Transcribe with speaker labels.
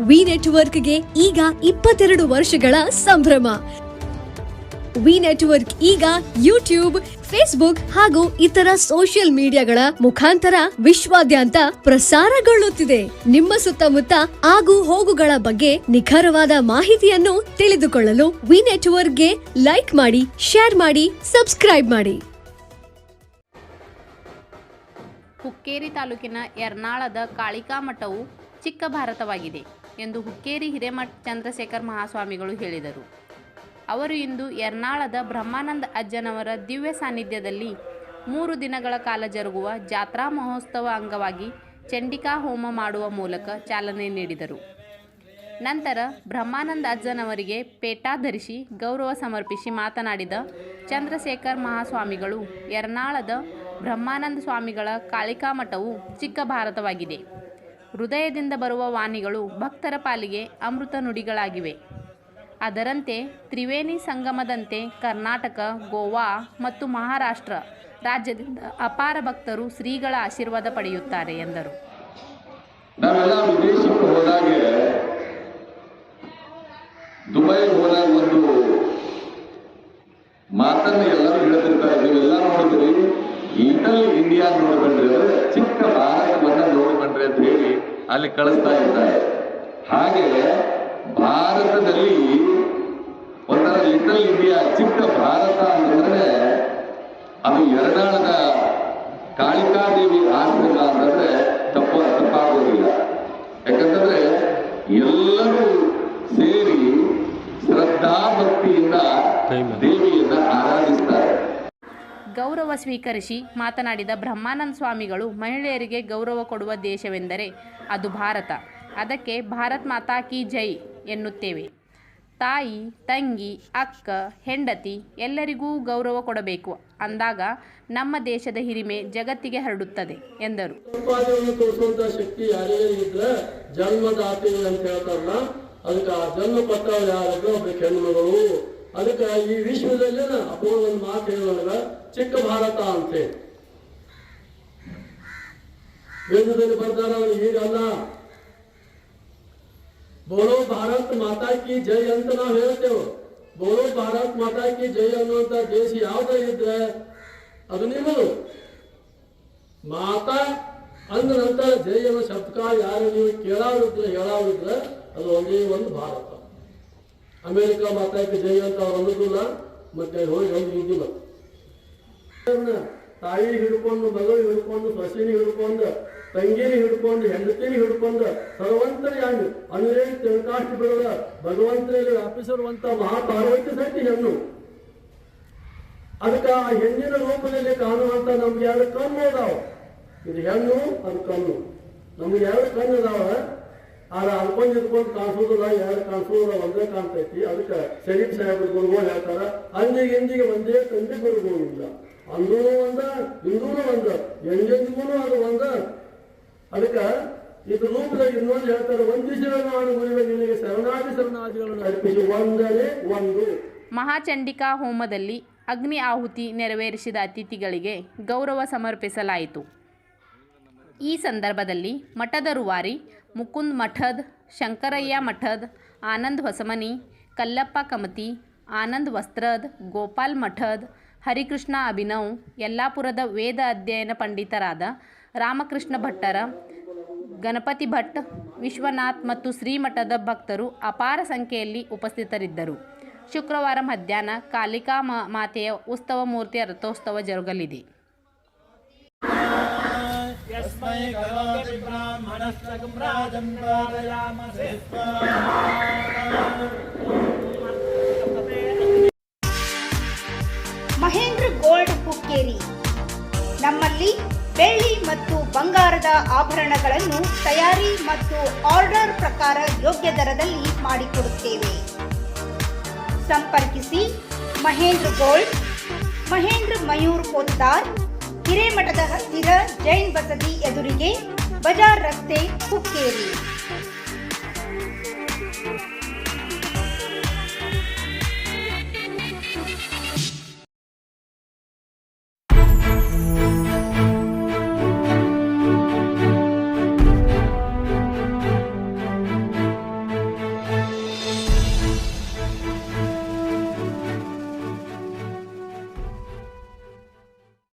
Speaker 1: V ನೆಟ್ವರ್ಕ್ಗೆ ಈಗ 22 ವರ್ಷಗಳ ಸಂಭ್ರಮ. ವಿ ನೆಟ್ವರ್ಕ್ ಈಗ ಯೂಟ್ಯೂಬ್, ಫೇಸ್ಬುಕ್ ಹಾಗೂ ಇತರ ಸೋಷಿಯಲ್ ಮೀಡಿಯಾಗಳ ಮುಖಾಂತರ ವಿಶ್ವಾದ್ಯಂತ ಪ್ರಸಾರಗೊಳ್ಳುತ್ತಿದೆ. ನಿಮ್ಮ ಸುತ್ತಮುತ್ತ ಆಗು ಹೋಗುಗಳ ಬಗ್ಗೆ ನಿಖರವಾದ ಮಾಹಿತಿಯನ್ನು ತಿಳಿದುಕೊಳ್ಳಲು ವಿ ನೆಟ್ವರ್ಕ್ಗೆ ಲೈಕ್ ಮಾಡಿ, ಶೇರ್ ಮಾಡಿ, ಸಬ್ಸ್ಕ್ರೈಬ್ ಮಾಡಿ.
Speaker 2: ಹುಕ್ಕೇರಿ ತಾಲೂಕಿನ ಯರ್ನಾಳದ ಕಾಳಿಕಾ ಮಠವು ಚಿಕ್ಕ ಭಾರತವಾಗಿದೆ ಎಂದು ಹುಕ್ಕೇರಿ ಹಿರೇಮಠ ಚಂದ್ರಶೇಖರ ಮಹಾಸ್ವಾಮಿಗಳು ಹೇಳಿದರು. ಅವರು ಇಂದು ಯರ್ನಾಳದ ಬ್ರಹ್ಮಾನಂದ ಅಜ್ಜನವರ ದಿವ್ಯ ಸಾನ್ನಿಧ್ಯದಲ್ಲಿ 3 ದಿನಗಳ ಕಾಲ ಜರುಗುವ ಜಾತ್ರಾ ಮಹೋತ್ಸವ ಅಂಗವಾಗಿ ಚಂಡಿಕಾ ಹೋಮ ಮಾಡುವ ಮೂಲಕ ಚಾಲನೆ ನೀಡಿದರು. ನಂತರ ಬ್ರಹ್ಮಾನಂದ ಅಜ್ಜನವರಿಗೆ ಪೇಟಾ ಧರಿಸಿ ಗೌರವ ಸಮರ್ಪಿಸಿ ಮಾತನಾಡಿದ ಚಂದ್ರಶೇಖರ ಮಹಾಸ್ವಾಮಿಗಳು, ಯರ್ನಾಳದ ಬ್ರಹ್ಮಾನಂದ ಸ್ವಾಮಿಗಳ ಕಾಳಿಕಾ ಮಠವು ಚಿಕ್ಕ ಭಾರತವಾಗಿದೆ. ಹೃದಯದಿಂದ ಬರುವ ವಾಣಿಗಳು ಭಕ್ತರ ಪಾಲಿಗೆ ಅಮೃತ ನುಡಿಗಳಾಗಿವೆ. ಅದರಂತೆ ತ್ರಿವೇಣಿ ಸಂಗಮದಂತೆ ಕರ್ನಾಟಕ, ಗೋವಾ ಮತ್ತು ಮಹಾರಾಷ್ಟ್ರ ರಾಜ್ಯದಿಂದ ಅಪಾರ ಭಕ್ತರು ಶ್ರೀಗಳ ಆಶೀರ್ವಾದ ಪಡೆಯುತ್ತಾರೆ ಎಂದರು.
Speaker 3: ನಾವೆಲ್ಲ ವಿದೇಶಕ್ಕೆ ಹೋದಾಗೆ ದುಬೈ ಹೋದಾಗ ಒಂದು ಮಾತನ್ನು ಎಲ್ಲರೂ ಹೇಳ್ತಿರ್ತಾರೆ, ನೀವೆಲ್ಲ ನೋಡಿದ್ರಿ, ಲಿಟಲ್ ಇಂಡಿಯಾ ನೋಡ್ಕೊಂಡ್ರಿ ಅಂದ್ರೆ ಚಿಕ್ಕ ಭಾರತವನ್ನ ನೋಡ್ಕೊಂಡ್ರಿ ಅಂತ ಹೇಳಿ ಅಲ್ಲಿ ಕಳಿಸ್ತಾ ಇದ್ದಾರೆ. ಹಾಗೆ ಭಾರತದಲ್ಲಿ ಒಂಥರ ಲಿಟಲ್ ಇಂಡಿಯಾ, ಚಿಕ್ಕ ಭಾರತ ಅಂತಂದ್ರೆ ಅದು ಯರ್ನಾಳದ ಕಾಳಿಕಾದೇವಿ ಆಶ್ರಮ ಅಂತಂದ್ರೆ ತಪ್ಪಾಗೋದಿಲ್ಲ. ಯಾಕಂತಂದ್ರೆ ಎಲ್ಲರೂ ಸೇರಿ ಶ್ರದ್ಧಾ ಭಕ್ತಿಯಿಂದ ದೇವಿಯನ್ನ ಆರಾಧಿಸ್ತಾರೆ.
Speaker 2: ಗೌರವ ಸ್ವೀಕರಿಸಿ ಮಾತನಾಡಿದ ಬ್ರಹ್ಮಾನಂದ ಸ್ವಾಮಿಗಳು, ಮಹಿಳೆಯರಿಗೆ ಗೌರವ ಕೊಡುವ ದೇಶವೆಂದರೆ ಅದು ಭಾರತ. ಅದಕ್ಕೆ ಭಾರತ್ ಮಾತಾ ಕಿ ಜೈ ಎನ್ನುತ್ತೇವೆ. ತಾಯಿ, ತಂಗಿ, ಅಕ್ಕ, ಹೆಂಡತಿ ಎಲ್ಲರಿಗೂ ಗೌರವ ಕೊಡಬೇಕು ಅಂದಾಗ ನಮ್ಮ ದೇಶದ ಹಿರಿಮೆ ಜಗತ್ತಿಗೆ ಹರಡುತ್ತದೆ ಎಂದರು.
Speaker 4: ತೋರಿಸುವಂತ ಶಕ್ತಿ ಯಾರ್ಯಾರಿದ್ರೆ ಜನ್ಮದಾತಿ ಅಂತ ಹೇಳ್ತಾರಲ್ಲ, ಅದಕ್ಕೆ ಆ ಜನ್ಮ ಪತ್ರ ಯಾರಿದ್ರು ಒಬ್ಬ ಹೆಣ್ಮಗಳು. ಅದಕ್ಕೆ ಈ ವಿಶ್ವದಲ್ಲಿ ಅಪೋ ಒಂದು ಮಾತು ಹೇಳಿದಾಗ ಚಿಕ್ಕ ಭಾರತ ಅಂತೇಳಿ ವೇದದಲ್ಲಿ ಬರ್ತಾರ. ಈಗಲ್ಲ, ಬೋಲೋ ಭಾರತ್ ಮಾತಾ ಕಿ ಜೈ ಅಂತ ನಾವು ಹೇಳ್ತೇವೆ. ಬೋಲೋ ಭಾರತ್ ಮಾತಾ ಕಿ ಜೈ ಅನ್ನುವಂತ ದೇಶ ಯಾವ್ದ ಇದ್ರೆ ಅದು ನಿಮ್ಮದು. ಮಾತಾ ಅಂದ ನಂತರ ಜೈ ಅನ್ನೋ ಶಬ್ದಕಾರ ಯಾರು ನೀವು ಕೇಳಾವಿದ್ರೆ ಹೇಳಾವಿದ್ರೆ ಅದು ಒಂದೇ ಒಂದು ಭಾರತ. ಅಮೆರಿಕ ಮಾತಾ ಕಿ ಜೈ ಅಂತ ಅವ್ರು ಅನ್ನೋದಿಲ್ಲ, ಮತ್ತೆ ಹೋಗಿ ಒಂದು ಇದ್ದಿಲ್ಲ. ತಾಯಿ ಹಿಡ್ಕೊಂಡು, ಮಗಳು ಹಿಡ್ಕೊಂಡು, ಸೊಸಿನಿ ಹಿಡ್ಕೊಂಡು, ತಂಗಿನಿ ಹಿಡ್ಕೊಂಡು, ಹೆಂಡತಿನಿ ಹಿಡ್ಕೊಂಡು, ಸರ್ವಂತರ ಯಾನು ಅನುರೇಣಿ ತಿಳ್ಕಾಷ್ಟು ಬಿಡುವ ಭಗವಂತನಲ್ಲಿ ವ್ಯಾಪಿಸಿರುವಂತ ಮಹಾಪಾರ್ವತಿ ಸಹಿತ ಹೆಣ್ಣು. ಅದಕ್ಕೆ ಆ ಹೆಣ್ಣಿನ ರೂಪದಲ್ಲಿ ಕಾಣುವಂತ ನಮ್ಗೆ 2 ಕಣ್ಣು ಅದಾವ. ಇದು ಹೆಣ್ಣು, ಅದು ಕಣ್ಣು. ನಮ್ಗೆ 2 ಕಣ್ಣು ಅದಾವ. ಆದ್ರೆ ಅನ್ಕೊಂಡು ಇದ್ಕೊಂಡು ಕಾಣಿಸೋದಿಲ್ಲ, 2 ಕಾಣಿಸೋದಿಲ್ಲ, ಒಂದೇ ಕಾಣ್ತೈತಿ. ಅದಕ್ಕೆ ಶರೀಫ್ ಸಾಹೇಬ್ರ ಗುರುಗಳು ಹೇಳ್ತಾರ, ಅಂದಿಗೆ ಎಂದಿಗೆ ಒಂದೇ ತಂದೆ ಗುರುಗಳು ಇಲ್ಲ. ಅಂದೂ ಒಂದ, ಇಂದೂ ಒಂದ, ಎಂದೆಂದಿಗೂ ಅದು ಒಂದ. ಅದಕ್ಕೆ ಇದು ರೂಪದಾಗ ಇನ್ನೊಂದು ಹೇಳ್ತಾರೆ, ವಂದಿಸಿಗಳನ್ನು ಗುರುವೆ ನಿನಗೆ ಶರಣಾದಿಗಳನ್ನು ಅರ್ಪಿಸಿ ಒಂದರೆ ಒಂದು.
Speaker 2: ಮಹಾಚಂಡಿಕಾ ಹೋಮದಲ್ಲಿ ಅಗ್ನಿ ಆಹುತಿ ನೆರವೇರಿಸಿದ ಅತಿಥಿಗಳಿಗೆ ಗೌರವ ಸಮರ್ಪಿಸಲಾಯಿತು. ಈ ಸಂದರ್ಭದಲ್ಲಿ ಮಠದ ರೂವಾರಿ ಮುಕುಂದ್ ಮಠದ್, ಶಂಕರಯ್ಯ ಮಠದ್, ಆನಂದ್ ಹೊಸಮನಿ, ಕಲ್ಲಪ್ಪ ಕಮತಿ, ಆನಂದ್ ವಸ್ತ್ರದ್, ಗೋಪಾಲ್ ಮಠದ್, ಹರಿಕೃಷ್ಣ ಅಭಿನವ್, ಯಲ್ಲಾಪುರದ ವೇದ ಅಧ್ಯಯನ ಪಂಡಿತರಾದ ರಾಮಕೃಷ್ಣ ಭಟ್ಟರ, ಗಣಪತಿ ಭಟ್, ವಿಶ್ವನಾಥ್ ಮತ್ತು ಶ್ರೀಮಠದ ಭಕ್ತರು ಅಪಾರ ಸಂಖ್ಯೆಯಲ್ಲಿ ಉಪಸ್ಥಿತರಿದ್ದರು. ಶುಕ್ರವಾರ ಮಧ್ಯಾಹ್ನ ಕಾಳಿಕಾ ಮಾತೆಯ ಉತ್ಸವ ಮೂರ್ತಿಯ ರಥೋತ್ಸವ ಜರುಗಲಿದೆ.
Speaker 5: ಮಹೇಂದ್ರ ಗೋಲ್ಡ್ ಹುಕ್ಕೇರಿ. ನಮ್ಮಲ್ಲಿ ಬೆಳ್ಳಿ ಮತ್ತು ಬಂಗಾರದ ಆಭರಣಗಳನ್ನು ತಯಾರಿ ಮತ್ತು ಆರ್ಡರ್ ಪ್ರಕಾರ ಯೋಗ್ಯ ದರದಲ್ಲಿ ಮಾಡಿಕೊಡುತ್ತೇವೆ. ಸಂಪರ್ಕಿಸಿ ಮಹೇಂದ್ರ ಗೋಲ್ಡ್, ಮಹೇಂದ್ರ ಮಯೂರ್ ಪೋತ್ತಾರ್, ಹಿರೇಮಠದ ಹತ್ತಿರ ಜೈನ್ ಬಸದಿ ಎದುರಿಗೆ, ಬಜಾರ್ ರಸ್ತೆ, ಹುಕ್ಕೇರಿ.